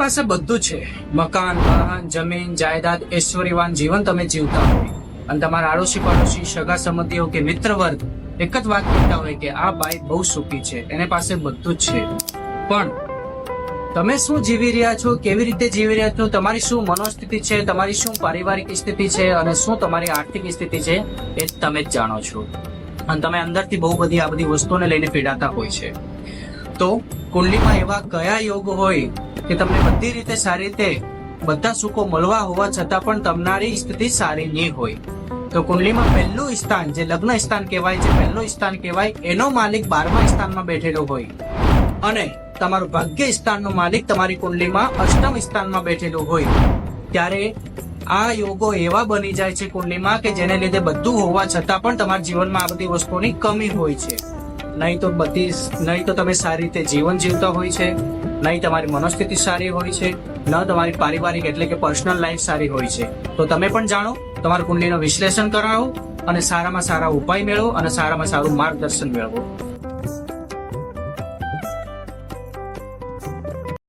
પાસે બધું છે, મકાન, વાહન, જમીન, જાયદાદ, ઐશ્વર્યવાન જીવન તમે જીવતા હોય અને તમારા આડોશી પાડોશી, સગા સંબંધીઓ કે મિત્ર વર્ગ એક જ વાત કહેતા હોય કે આ ભાઈ બહુ સુખી છે, એને પાસે બધું જ છે, પણ તમે શું જીવી રહ્યા છો, કેવી રીતે જીવી રહ્યા છો, તમારી શું મનોસ્થિતિ છે, તમારી શું પારિવારિક સ્થિતિ છે અને શું તમારી આર્થિક સ્થિતિ છે એ તમે જ જાણો છો. અને તમે અંદરથી બહુ બધી આ બધી વસ્તુઓને લઈને પીડાતા હોય છે. તો કુંડલીમાં એવા કયા યોગ હોય કે તમને બધી રીતે સારી રીતે બધા સુખો મળવા હોવા છતાં પણ તમારી સ્થિતિ સારી નહીં હોય. તો કુંડલીમાં પહેલું સ્થાન જે લગ્ન સ્થાન કહેવાય, જે પહેલું સ્થાન કહેવાય, એનો માલિક 12મા સ્થાનમાં બેઠેલો હોય અને તમારું ભાગ્ય સ્થાનનો માલિક તમારી કુંડલીમાં 8મ સ્થાનમાં બેઠેલો હોય, ત્યારે આ યોગો એવા બની જાય છે કુંડલીમાં કે જેને લીધે બધું હોવા છતાં પણ તમારા જીવનમાં આ બધી વસ્તુઓની કમી હોય છે. નહીં તો તમે સારી રીતે જીવન જીવતા હોય છે, નહીં તમારી મનોસ્થિતિ સારી હોય છે, ન તમારી પારિવારિક એટલે કે પર્સનલ લાઈફ સારી હોય છે. તો તમે પણ જાણો, તમારા કુંડલીનું વિશ્લેષણ કરાવો અને સારામાં સારા ઉપાય મેળવો અને સારામાં સારું માર્ગદર્શન મેળવો.